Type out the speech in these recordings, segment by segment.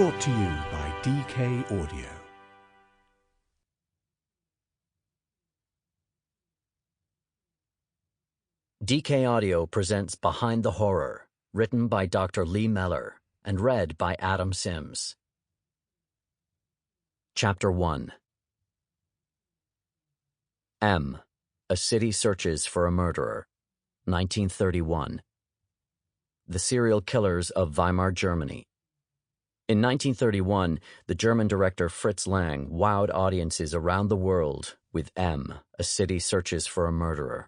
Brought to you by DK Audio. DK Audio presents Behind the Horror, written by Dr. Mellor and read by Adam Sims. Chapter 1. M. A City Searches for a Murderer, 1931. The Serial Killers of Weimar, Germany. In 1931, the German director Fritz Lang wowed audiences around the world with M. A City Searches for a Murderer.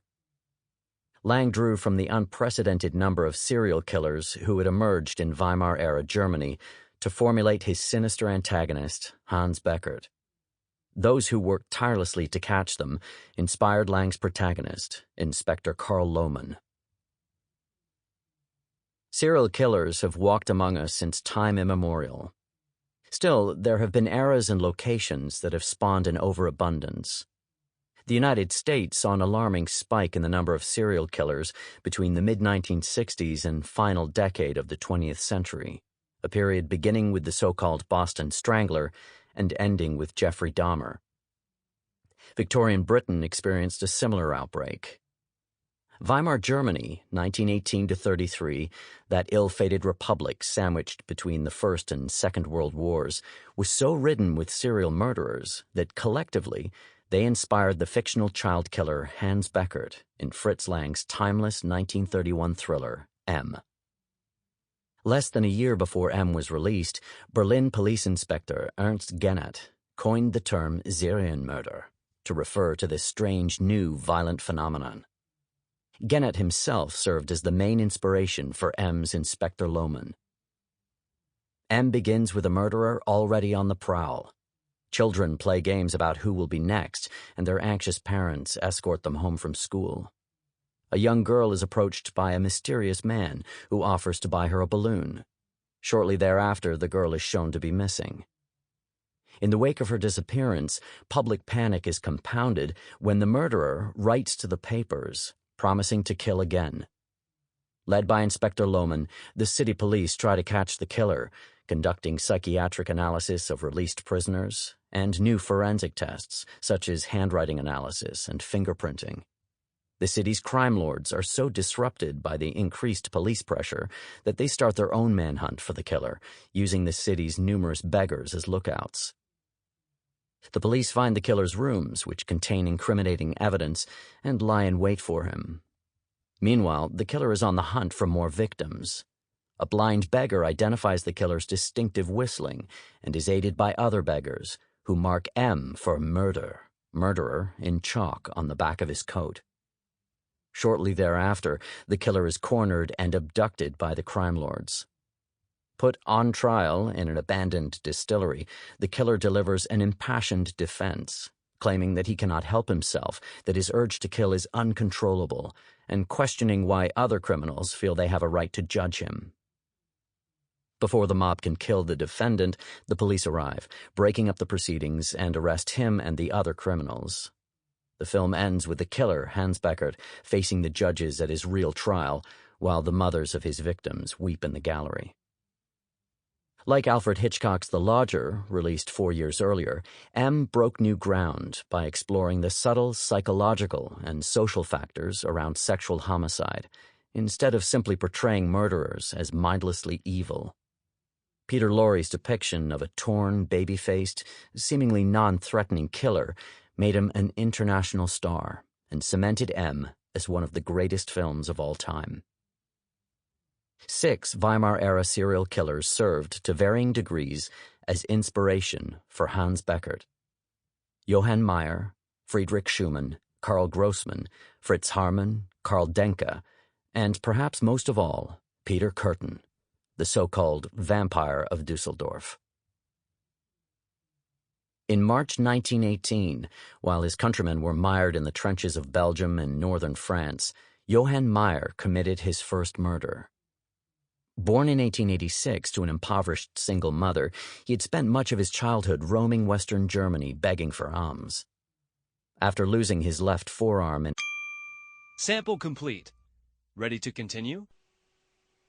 Lang drew from the unprecedented number of serial killers who had emerged in Weimar-era Germany to formulate his sinister antagonist, Hans Beckert. Those who worked tirelessly to catch them inspired Lang's protagonist, Inspector Karl Lohmann. Serial killers have walked among us since time immemorial. Still, there have been eras and locations that have spawned an overabundance. The United States saw an alarming spike in the number of serial killers between the mid-1960s and final decade of the 20th century, a period beginning with the so-called Boston Strangler and ending with Jeffrey Dahmer. Victorian Britain experienced a similar outbreak. Weimar, Germany, 1918-33, that ill-fated republic sandwiched between the First and Second World Wars, was so ridden with serial murderers that collectively they inspired the fictional child killer Hans Beckert in Fritz Lang's timeless 1931 thriller, M. Less than a year before M was released, Berlin police inspector Ernst Gennett coined the term Serienmörder to refer to this strange new violent phenomenon. Gennett himself served as the main inspiration for M's Inspector Lohmann. M begins with a murderer already on the prowl. Children play games about who will be next, and their anxious parents escort them home from school. A young girl is approached by a mysterious man who offers to buy her a balloon. Shortly thereafter, the girl is shown to be missing. In the wake of her disappearance, public panic is compounded when the murderer writes to the papers, promising to kill again. Led by Inspector Lohmann, the city police try to catch the killer, conducting psychiatric analysis of released prisoners and new forensic tests, such as handwriting analysis and fingerprinting. The city's crime lords are so disrupted by the increased police pressure that they start their own manhunt for the killer, using the city's numerous beggars as lookouts. The police find the killer's rooms, which contain incriminating evidence, and lie in wait for him. Meanwhile, the killer is on the hunt for more victims. A blind beggar identifies the killer's distinctive whistling and is aided by other beggars, who mark M for murderer, in chalk on the back of his coat. Shortly thereafter, the killer is cornered and abducted by the crime lords. Put on trial in an abandoned distillery, the killer delivers an impassioned defense, claiming that he cannot help himself, that his urge to kill is uncontrollable, and questioning why other criminals feel they have a right to judge him. Before the mob can kill the defendant, the police arrive, breaking up the proceedings and arrest him and the other criminals. The film ends with the killer, Hans Beckert, facing the judges at his real trial, while the mothers of his victims weep in the gallery. Like Alfred Hitchcock's The Lodger, released 4 years earlier, M broke new ground by exploring the subtle psychological and social factors around sexual homicide, instead of simply portraying murderers as mindlessly evil. Peter Lorre's depiction of a torn, baby-faced, seemingly non-threatening killer made him an international star and cemented M as one of the greatest films of all time. 6 Weimar-era serial killers served to varying degrees as inspiration for Hans Beckert. Johann Meyer, Friedrich Schumann, Karl Grossmann, Fritz Haarmann, Karl Denke, and perhaps most of all, Peter Kürten, the so-called vampire of Dusseldorf. In March 1918, while his countrymen were mired in the trenches of Belgium and northern France, Johann Meyer committed his first murder. Born in 1886 to an impoverished single mother, he had spent much of his childhood roaming Western Germany begging for alms. After losing his left forearm in Sample complete. Ready to continue?